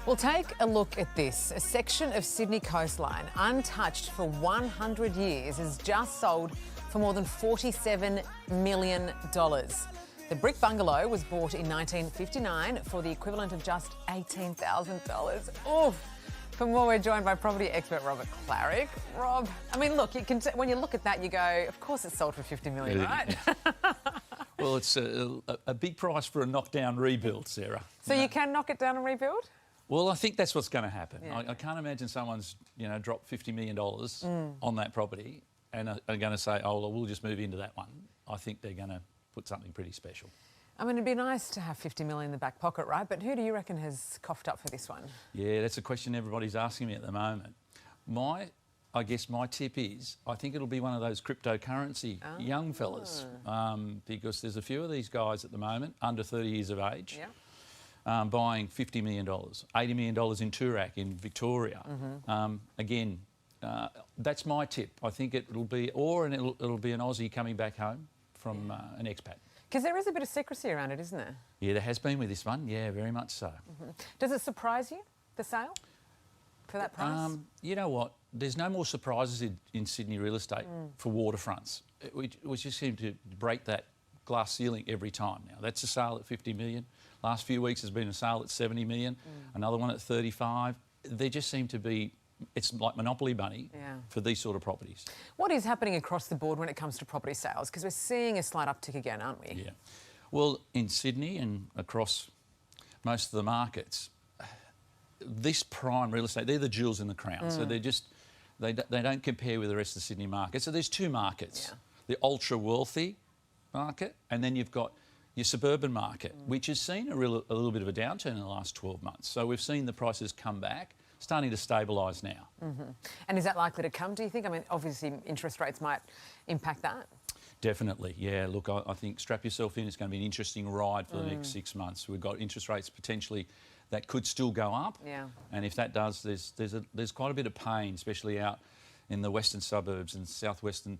Well, take a look at this. A section of Sydney coastline, untouched for 100 years, is just sold for more than $47 million. The brick bungalow was bought in 1959 for the equivalent of just $18,000. Oof. For more, we're joined by property expert Robert Clarick. Rob, I mean, look, you can when you look at that, you go, of course it's sold for $50 million, right? Well, it's a big price for a knockdown rebuild, Sarah. So you can knock it down and rebuild? Well, I think that's what's going to happen. Yeah. I can't imagine someone's, dropped $50 million on that property and are going to say, oh, well, we'll just move into that one. I think they're going to put something pretty special. I mean, it'd be nice to have $50 million in the back pocket, right? But who do you reckon has coughed up for this one? Yeah, that's a question everybody's asking me at the moment. I guess my tip is I think it'll be one of those cryptocurrency young fellas because there's a few of these guys at the moment, under 30 years of age, buying $50 million, $80 million in Toorak in Victoria. Again, that's my tip. I think it'll be an Aussie coming back home from an expat. Because there is a bit of secrecy around it, isn't there? Yeah, there has been with this one. Yeah, very much so. Does it surprise you, the sale, for that price? You know what? There's no more surprises in Sydney real estate for waterfronts. We just seem to break that glass ceiling every time now. That's a sale at $50 million. Last few weeks has been a sale at $70 million, another one at 35. They just seem to be, it's like Monopoly money for these sort of properties. What is happening across the board when it comes to property sales? Because we're seeing a slight uptick again, aren't we? Yeah. Well, in Sydney and across most of the markets, this prime real estate, they're the jewels in the crown. So they're just, they don't compare with the rest of the Sydney market. So there's two markets, the ultra wealthy market, and then you've got your suburban market, which has seen a little bit of a downturn in the last 12 months. So we've seen the prices come back, starting to stabilise now. And is that likely to come, do you think? I mean, obviously interest rates might impact that. Definitely, yeah. Look, I think strap yourself in. It's going to be an interesting ride for the next 6 months. We've got interest rates potentially that could still go up. Yeah. And if that does, there's quite a bit of pain, especially out in the western suburbs and southwestern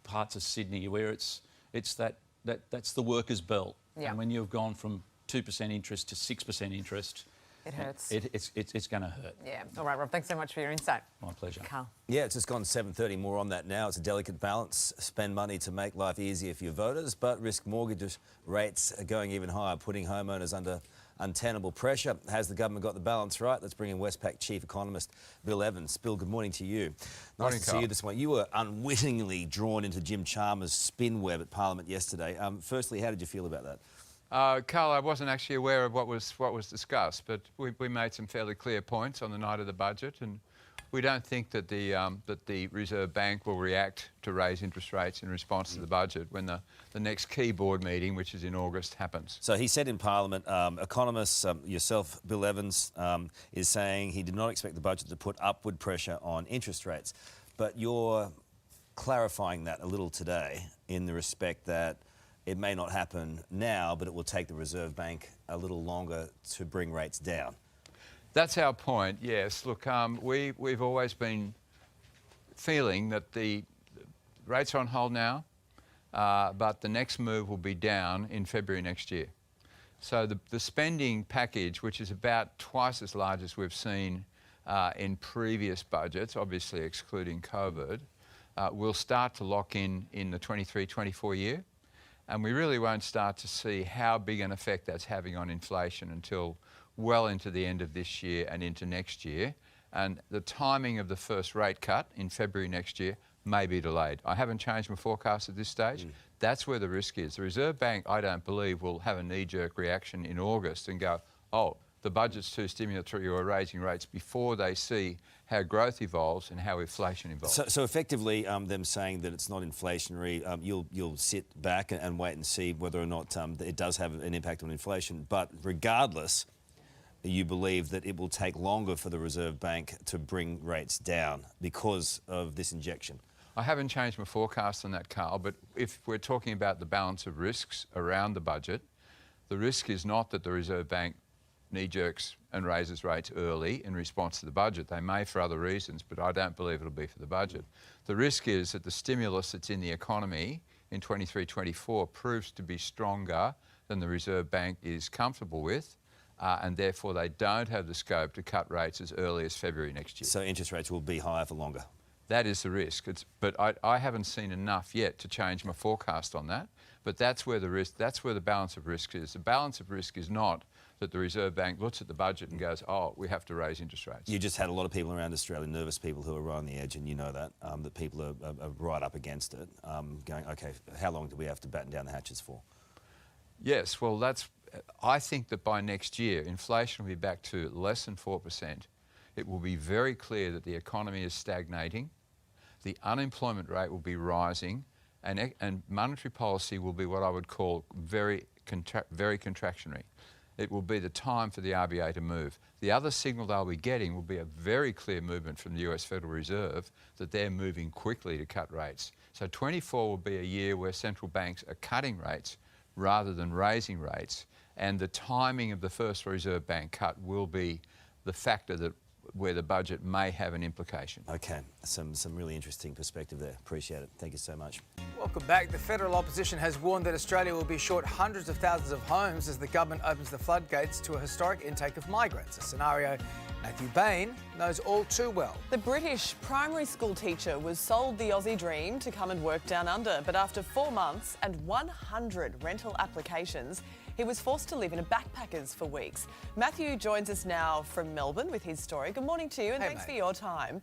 parts of Sydney, where that's the workers' belt. Yeah. And when you've gone from 2% interest to 6% interest, it hurts. It's going to hurt. Yeah. All right, Rob, thanks so much for your insight. My pleasure. Carl. Yeah, it's just gone 7:30. More on that now. It's a delicate balance. Spend money to make life easier for your voters, but risk mortgage rates are going even higher, putting homeowners under untenable pressure. Has the government got the balance right? Let's bring in Westpac Chief Economist Bill Evans. Bill, good morning to you. Nice to see you this morning. You were unwittingly drawn into Jim Chalmers' spin web at Parliament yesterday. Firstly, how did you feel about that? Carl, I wasn't actually aware of what was discussed, but we made some fairly clear points on the night of the budget, and we don't think that the Reserve Bank will react to raise interest rates in response to the budget when the next key board meeting, which is in August, happens. So he said in Parliament, economists, yourself, Bill Evans, is saying he did not expect the budget to put upward pressure on interest rates. But you're clarifying that a little today in the respect that it may not happen now, but it will take the Reserve Bank a little longer to bring rates down. That's our point, yes. Look, we've always been feeling that the rates are on hold now, but the next move will be down in February next year. So the spending package, which is about twice as large as we've seen in previous budgets, obviously excluding COVID, will start to lock in the 23-24 year. And we really won't start to see how big an effect that's having on inflation until well into the end of this year and into next year. And the timing of the first rate cut in February next year may be delayed. I haven't changed my forecast at this stage. That's where the risk is. The Reserve Bank, I don't believe, will have a knee-jerk reaction in August and go, oh, the budget's too stimulatory or raising rates, before they see how growth evolves and how inflation evolves. So effectively, them saying that it's not inflationary, you'll sit back and wait and see whether or not it does have an impact on inflation. But regardless, you believe that it will take longer for the Reserve Bank to bring rates down because of this injection. I haven't changed my forecast on that, Carl, but if we're talking about the balance of risks around the budget, the risk is not that the Reserve Bank knee-jerks and raises rates early in response to the budget. They may for other reasons, but I don't believe it'll be for the budget. The risk is that the stimulus that's in the economy in 23-24 proves to be stronger than the Reserve Bank is comfortable with, and therefore they don't have the scope to cut rates as early as February next year. So interest rates will be higher for longer. That is the risk. But I haven't seen enough yet to change my forecast on that. But that's where the risk, that's where the balance of risk is. The balance of risk is not that the Reserve Bank looks at the budget and goes, oh, we have to raise interest rates. You just had a lot of people around Australia, nervous people who are right on the edge, and you know that, that people are right up against it, going, OK, how long do we have to batten down the hatches for? Yes, well, I think that by next year, inflation will be back to less than 4%. It will be very clear that the economy is stagnating, the unemployment rate will be rising, and monetary policy will be what I would call very contractionary. It will be the time for the RBA to move. The other signal they'll be getting will be a very clear movement from the US Federal Reserve that they're moving quickly to cut rates. So 24 will be a year where central banks are cutting rates rather than raising rates, and the timing of the first Reserve Bank cut will be the factor that where the budget may have an implication. OK, some really interesting perspective there. Appreciate it. Thank you so much. Welcome back. The federal opposition has warned that Australia will be short hundreds of thousands of homes as the government opens the floodgates to a historic intake of migrants, a scenario Matthew Bain knows all too well. The British primary school teacher was sold the Aussie dream to come and work down under, but after 4 months and 100 rental applications, he was forced to live in a backpackers for weeks. Matthew joins us now from Melbourne with his story. Good morning to you, and thanks for your time.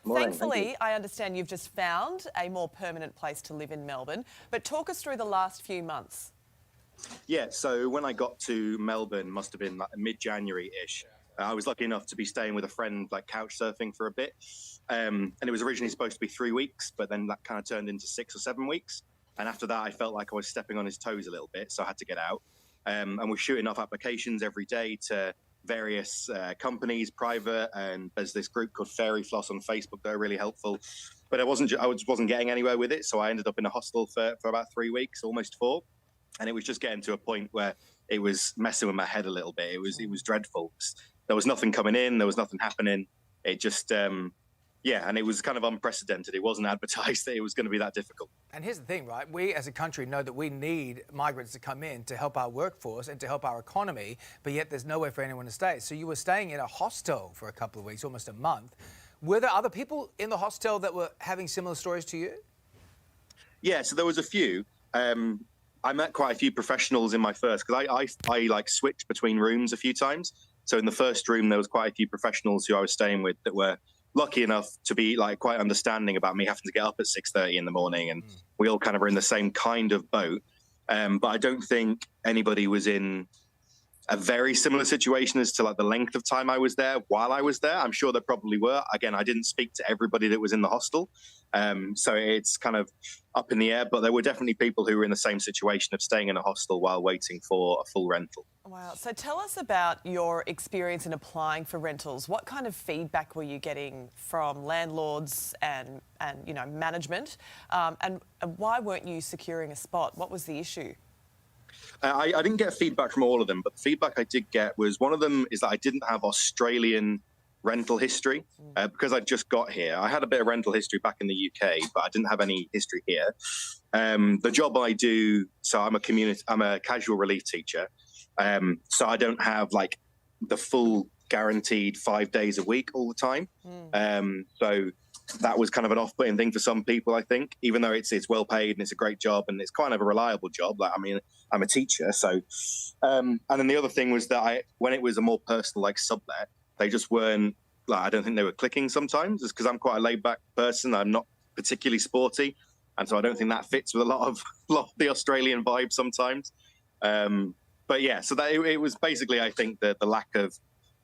Thankfully, I understand you've just found a more permanent place to live in Melbourne, but talk us through the last few months. Yeah, so when I got to Melbourne, must have been like mid-January-ish, I was lucky enough to be staying with a friend, like couch surfing for a bit. And it was originally supposed to be 3 weeks, but then that kind of turned into 6 or 7 weeks. And after that, I felt like I was stepping on his toes a little bit, so I had to get out. And we're shooting off applications every day to various companies, private, and there's this group called Fairy Floss on Facebook that are really helpful. But I wasn't getting anywhere with it, so I ended up in a hostel for about 3 weeks, almost 4. And it was just getting to a point where it was messing with my head a little bit. It was dreadful. There was nothing coming in. There was nothing happening. It just, and it was kind of unprecedented. It wasn't advertised that it was going to be that difficult. And here's the thing, right? We as a country know that we need migrants to come in to help our workforce and to help our economy, but yet there's nowhere for anyone to stay. So you were staying in a hostel for a couple of weeks, almost a month. Were there other people in the hostel that were having similar stories to you? Yeah, so there was a few. I met quite a few professionals in my first, because I like switched between rooms a few times. So in the first room, there was quite a few professionals who I was staying with that were lucky enough to be like quite understanding about me having to get up at 6:30 in the morning, and we all kind of were in the same kind of boat. But I don't think anybody was in a very similar situation as to like the length of time I was there while I was there. I'm sure there probably were. Again, I didn't speak to everybody that was in the hostel. So it's kind of up in the air, but there were definitely people who were in the same situation of staying in a hostel while waiting for a full rental. Wow. So tell us about your experience in applying for rentals. What kind of feedback were you getting from landlords and management? And why weren't you securing a spot? What was the issue? I didn't get feedback from all of them, but the feedback I did get was one of them is that I didn't have Australian rental history because I just got here. I had a bit of rental history back in the UK, but I didn't have any history here. The job I do, so I'm a casual relief teacher. So I don't have like the full guaranteed 5 days a week all the time. So that was kind of an off-putting thing for some people, I think, even though it's well paid and it's a great job and it's kind of a reliable job. Like, I mean, I'm a teacher. So, and then the other thing was that when it was a more personal, like sublet, they just weren't like, I don't think they were clicking sometimes. It's because I'm quite a laid back person. I'm not particularly sporty. And so I don't think that fits with a lot of the Australian vibe sometimes. But yeah, so that it was basically, I think, the lack of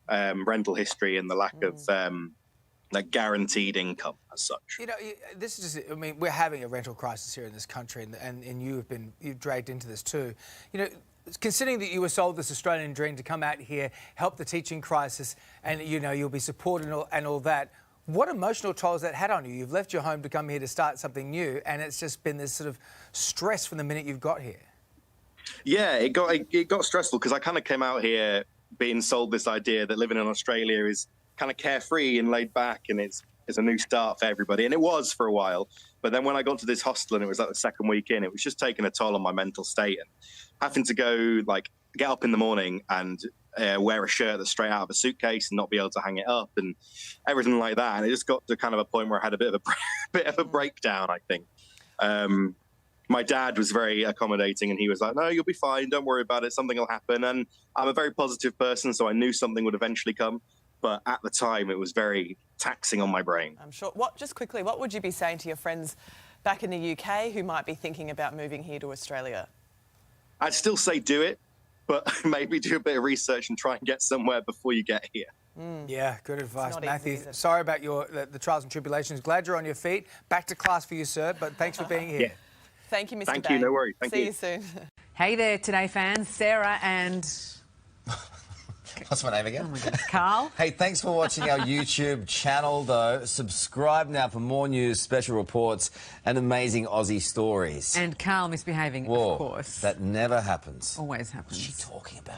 rental history and the lack of like guaranteed income as such. You know, this is just, I mean, we're having a rental crisis here in this country, and you've dragged into this too. You know, considering that you were sold this Australian dream to come out here, help the teaching crisis, and you'll be supported and all that. What emotional toll has that had on you? You've left your home to come here to start something new, and it's just been this sort of stress from the minute you've got here. Yeah, it got stressful because I kind of came out here being sold this idea that living in Australia is kind of carefree and laid back, and it's a new start for everybody, and it was for a while. But then when I got to this hostel and it was like the second week in, it was just taking a toll on my mental state, and having to go like get up in the morning and wear a shirt that's straight out of a suitcase and not be able to hang it up and everything like that. And it just got to kind of a point where I had a bit of a breakdown, I think. My dad was very accommodating and he was like, no, you'll be fine. Don't worry about it. Something will happen. And I'm a very positive person, so I knew something would eventually come. But at the time, it was very taxing on my brain. I'm sure. Just quickly, what would you be saying to your friends back in the UK who might be thinking about moving here to Australia? I'd still say do it, but maybe do a bit of research and try and get somewhere before you get here. Yeah, good advice, Matthew. Easy, sorry about the trials and tribulations. Glad you're on your feet. Back to class for you, sir, but thanks for being here. Yeah. Thank you, Mr. Thank Bay. you, no worries. Thank See you. you soon. Hey there, Today fans. Sarah and... What's my name again? Oh my God. Carl. Hey, thanks for watching our YouTube channel, though. Subscribe now for more news, special reports, and amazing Aussie stories. And Carl misbehaving, Whoa, of course. that never happens. Always happens. What's she talking about?